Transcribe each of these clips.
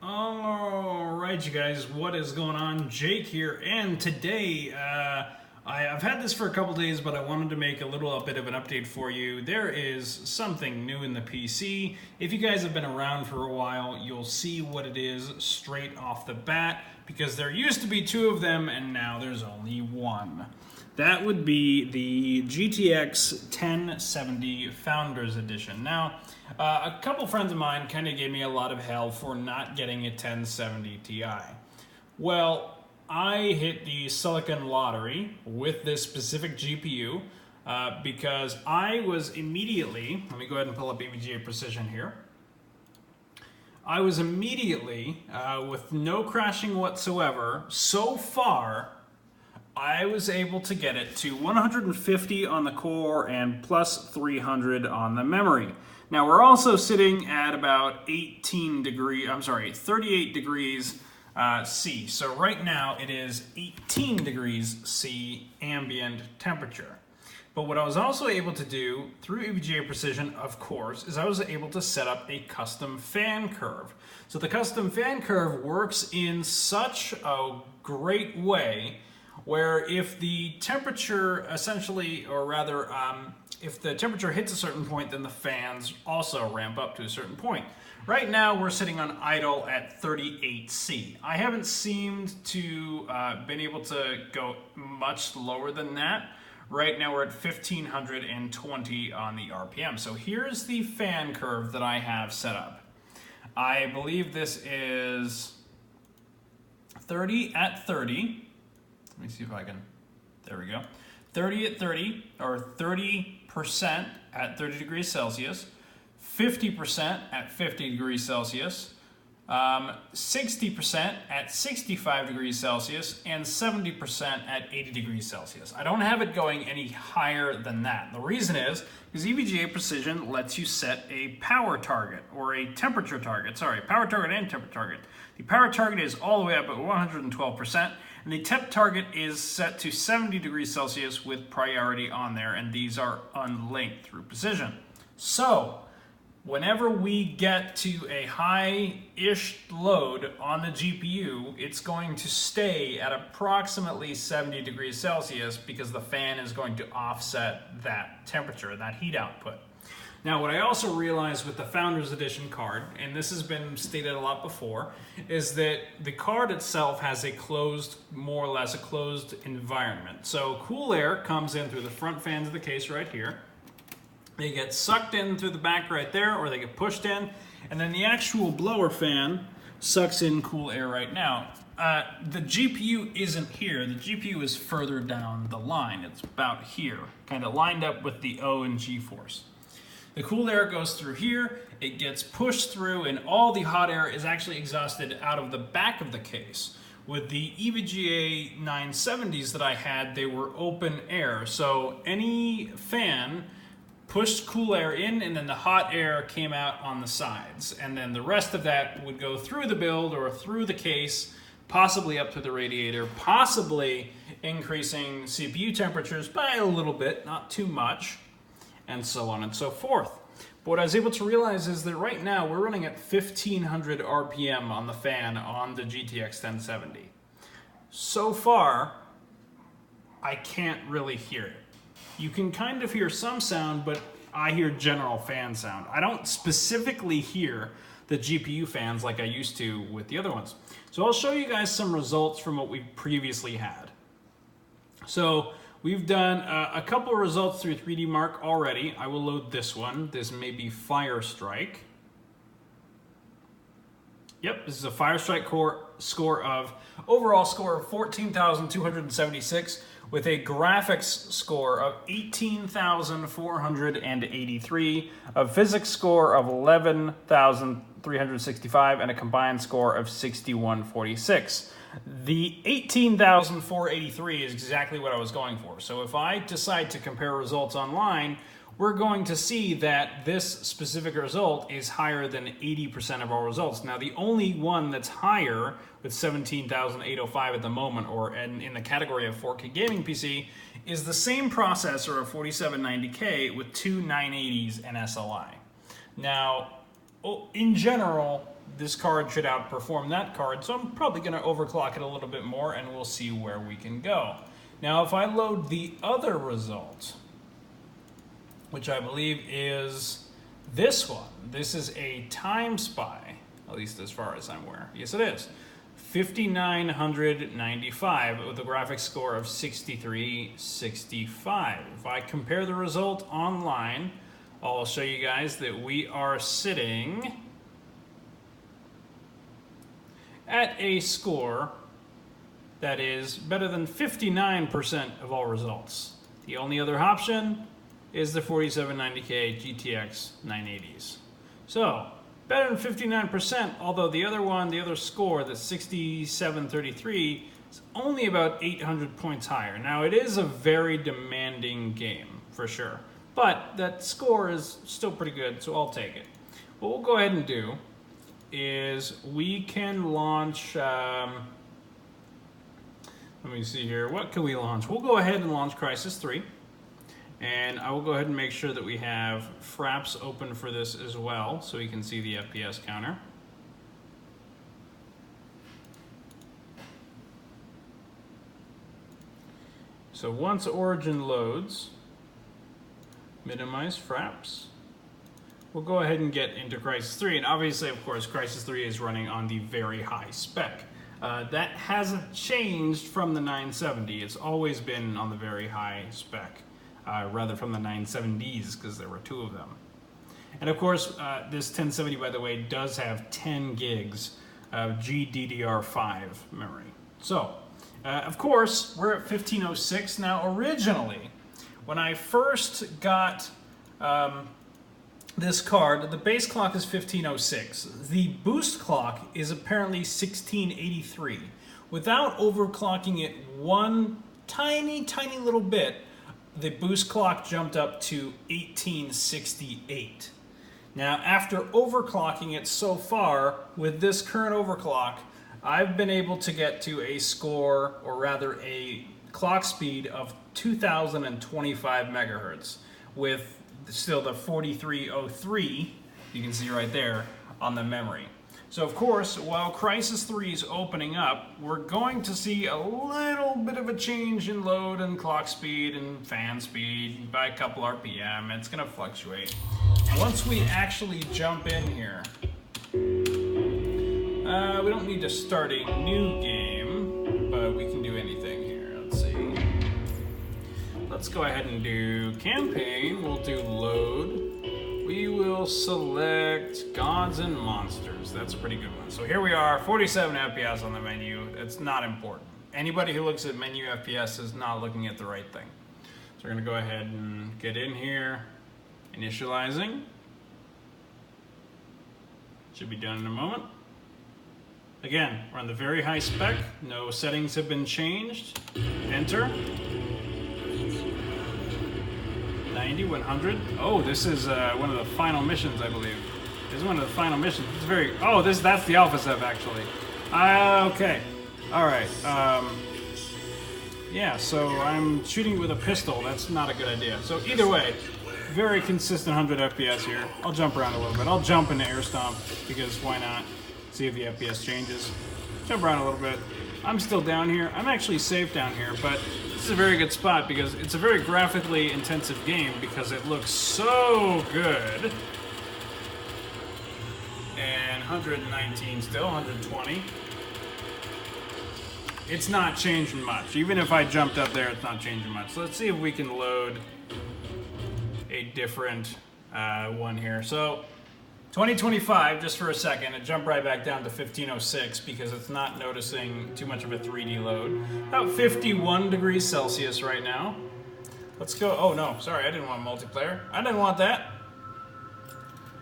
Alright, you guys, what is going on? Jake here, and today, I've had this for a couple days, but I wanted to make a little bit of an update for you. There is something new in the PC. If you guys have been around for a while, you'll see what it is straight off the bat, because there used to be two of them, and now there's only one. That would be the GTX1070 Founders Edition. Now, a couple friends of mine kind of gave me a lot of hell for not getting a 1070 Ti. Well, I hit the silicon lottery with this specific GPU because I was immediately, let me go ahead and pull up EVGA Precision here. I was immediately, with no crashing whatsoever, so far, I was able to get it to 150 on the core and plus 300 on the memory. Now we're also sitting at about 38 degrees C. So right now it is 18 degrees C ambient temperature. But what I was also able to do through EVGA Precision, of course, is I was able to set up a custom fan curve. So the custom fan curve works in such a great way where if the temperature essentially, or rather, if the temperature hits a certain point, then the fans also ramp up to a certain point. Right now, we're sitting on idle at 38 C. I haven't seemed to been able to go much lower than that. Right now, we're at 1520 on the RPM. So here's the fan curve that I have set up. I believe this is 30 at 30. Let me see if I can, there we go. 30 at 30, or 30% at 30 degrees Celsius, 50% at 50 degrees Celsius, 60% at 65 degrees Celsius, and 70% at 80 degrees Celsius. I don't have it going any higher than that. The reason is because EVGA Precision lets you set a power target, or a temperature target, power target and temperature target. The power target is all the way up at 112%, and the temp target is set to 70 degrees Celsius with priority on there, and these are unlinked through Precision. So, whenever we get to a high-ish load on the GPU, it's going to stay at approximately 70 degrees Celsius because the fan is going to offset that temperature, that heat output. Now, what I also realized with the Founders Edition card, and this has been stated a lot before, is that the card itself has a closed, more or less a closed environment. So cool air comes in through the front fans of the case right here. They get sucked in through the back right there, or they get pushed in, and then the actual blower fan sucks in cool air right now. The GPU isn't here. The GPU is further down the line. It's about here, kind of lined up with the O and G force. The cool air goes through here, it gets pushed through, and all the hot air is actually exhausted out of the back of the case. With the EVGA 970s that I had, they were open air, so any fan pushed cool air in, and then the hot air came out on the sides. And then the rest of that would go through the build or through the case, possibly up to the radiator, possibly increasing CPU temperatures by a little bit, not too much, and so on and so forth. But what I was able to realize is that right now we're running at 1500 RPM on the fan on the GTX 1070. So far, I can't really hear it. You can kind of hear some sound, but I hear general fan sound. I don't specifically hear the GPU fans like I used to with the other ones. So I'll show you guys some results from what we previously had. So we've done a couple of results through 3D Mark already. I will load this one. This may be Firestrike. Yep, this is a Firestrike overall score of 14,276 with a graphics score of 18,483, a physics score of 11,365, and a combined score of 6,146. The 18,483 is exactly what I was going for. So if I decide to compare results online, we're going to see that this specific result is higher than 80% of our results. Now, the only one that's higher with 17,805 at the moment, or in the category of 4K gaming PC, is the same processor of 4790K with two 980s and SLI. Now, in general, this card should outperform that card, so I'm probably going to overclock it a little bit more, and we'll see where we can go. Now, if I load the other result, which I believe is this one, this is a Time Spy, at least as far as I'm aware. Yes, it is. 5,995 with a graphics score of 6365. If I compare the result online, I'll show you guys that we are sitting at a score that is better than 59% of all results. The only other option is the 4790K GTX 980s. So, better than 59%, although the other score, the 6733, is only about 800 points higher. Now, it is a very demanding game, for sure. But that score is still pretty good, so I'll take it. What we'll go ahead and do is we can launch, let me see here, what can we launch? We'll go ahead and launch Crysis 3. And I will go ahead and make sure that we have Fraps open for this as well, so we can see the FPS counter. So once Origin loads, minimize Fraps. We'll go ahead and get into Crysis 3, and obviously, of course, Crysis 3 is running on the very high spec. That hasn't changed from the 970. It's always been on the very high spec. Rather from the 970s, because there were two of them. And of course, this 1070, by the way, does have 10 gigs of GDDR5 memory. So, of course, we're at 1506. Now, originally, when I first got this card, the base clock is 1506. The boost clock is apparently 1683. Without overclocking it one tiny little bit, the boost clock jumped up to 1868. Now, after overclocking it so far, with this current overclock, I've been able to get to a score, or rather a clock speed of 2025 megahertz, with still the 4303, you can see right there, on the memory. So of course, while Crysis 3 is opening up, we're going to see a little bit of a change in load and clock speed and fan speed by a couple RPM. It's going to fluctuate. Once we actually jump in here, we don't need to start a new game, but we can do anything here. Let's see. Let's go ahead and do campaign. We'll do load. We will select Gods and Monsters. That's a pretty good one. So here we are, 47 FPS on the menu. It's not important. Anybody who looks at menu FPS is not looking at the right thing. So we're going to go ahead and get in here. Initializing. Should be done in a moment. Again, we're on the very high spec. No settings have been changed. Enter. 90, 100. Oh, this is one of the final missions, I believe. This is one of the final missions. It's very. Oh, that's the Alpha Zev actually. Okay. All right. Yeah. So I'm shooting with a pistol. That's not a good idea. So either way, very consistent 100 FPS here. I'll jump around a little bit. I'll jump into air stomp because why not? See if the FPS changes. Jump around a little bit. I'm still down here. I'm actually safe down here, but this is a very good spot because it's a very graphically intensive game because it looks so good. And 119 still, 120. It's not changing much. Even if I jumped up there, it's not changing much. So let's see if we can load a different one here. So 2025, just for a second, it jumped right back down to 1506 because it's not noticing too much of a 3D load. About 51 degrees Celsius right now. Let's go, oh no, sorry, I didn't want multiplayer. I didn't want that.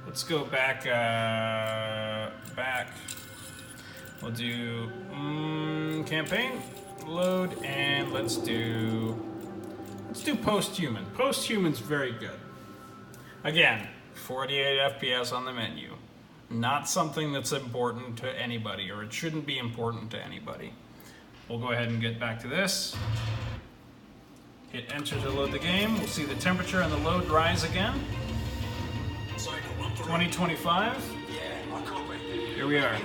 Let's go back, We'll do campaign, load, and let's do post-human. Post-human's very good. Again, 48 FPS on the menu. Not something that's important to anybody, or it shouldn't be important to anybody. We'll go ahead and get back to this. Hit enter to load the game. We'll see the temperature and the load rise again. 2025. Here here we are.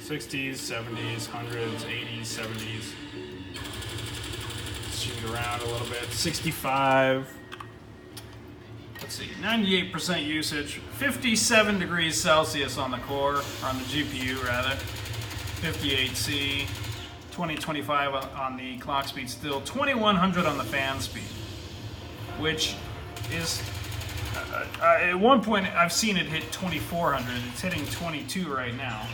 60s, 70s, 100s, 80s, 70s. Shoot around a little bit. 65. Let's see, 98% usage. 57 degrees Celsius on the core, or on the GPU rather. 58C. 2025 on the clock speed still. 2100 on the fan speed. Which is, at one point I've seen it hit 2400. It's hitting 22 right now.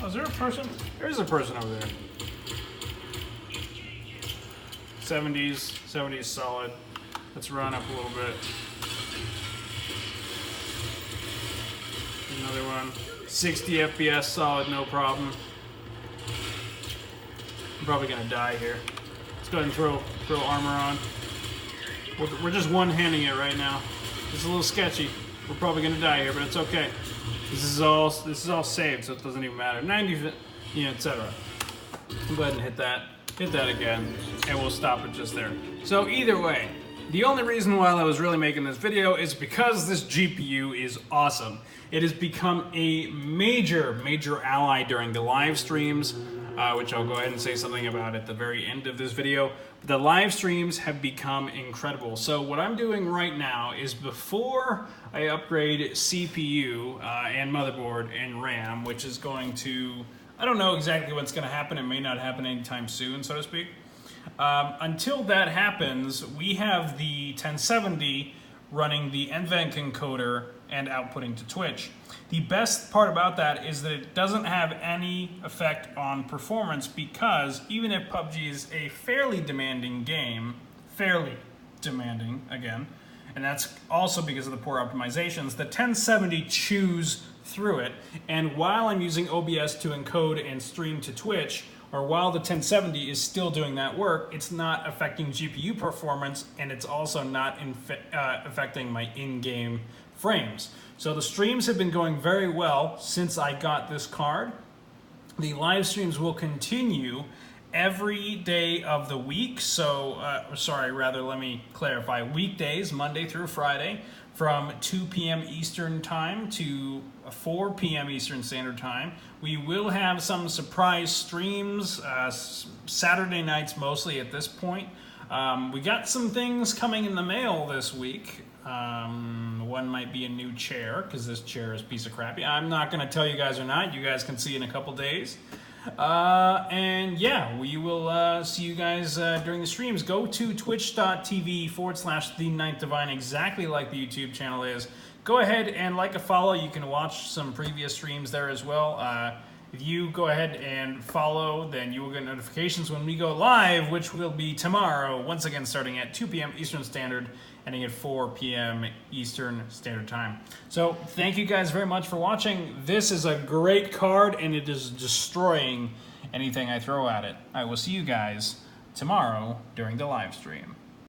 Oh, is there a person? There's a person over there. 70s solid. Let's run up a little bit. Another one. 60 FPS solid, no problem. I'm probably gonna die here. Let's go ahead and throw armor on. We're just one-handing it right now. It's a little sketchy. We're probably gonna die here, but it's okay. This is all saved, so it doesn't even matter. 90, etc. Go ahead and hit that again, and we'll stop it just there. So either way, the only reason why I was really making this video is because this GPU is awesome. It has become a major ally during the live streams, which I'll go ahead and say something about at the very end of this video. The live streams have become incredible. So what I'm doing right now is, before I upgrade CPU and motherboard and RAM, which is going to, I don't know exactly what's going to happen. It may not happen anytime soon, so to speak. Until that happens, we have the 1070 running the NVENC encoder and outputting to Twitch. The best part about that is that it doesn't have any effect on performance, because even if PUBG is a fairly demanding game, fairly demanding again, and that's also because of the poor optimizations, the 1070 chews through it. And while I'm using OBS to encode and stream to Twitch, or while the 1070 is still doing that work, it's not affecting GPU performance, and it's also not affecting my in-game frames. So the streams have been going very well since I got this card. The live streams will continue every day of the week. So, let me clarify. Weekdays, Monday through Friday, from 2 p.m. Eastern Time to 4 p.m. Eastern Standard Time. We will have some surprise streams, Saturday nights mostly at this point. We got some things coming in the mail this week. One might be a new chair, because this chair is a piece of crap. I'm not going to tell you guys or not. You guys can see in a couple days. And yeah, we will see you guys during the streams. Go to twitch.tv/The9thDivine, exactly like the YouTube channel is. Go ahead and like a follow. You can watch some previous streams there as well. If you go ahead and follow, then you will get notifications when we go live, which will be tomorrow, once again starting at 2 p.m. Eastern Standard, ending at 4 p.m. Eastern Standard Time. So thank you guys very much for watching. This is a great card, and it is destroying anything I throw at it. I will see you guys tomorrow during the live stream.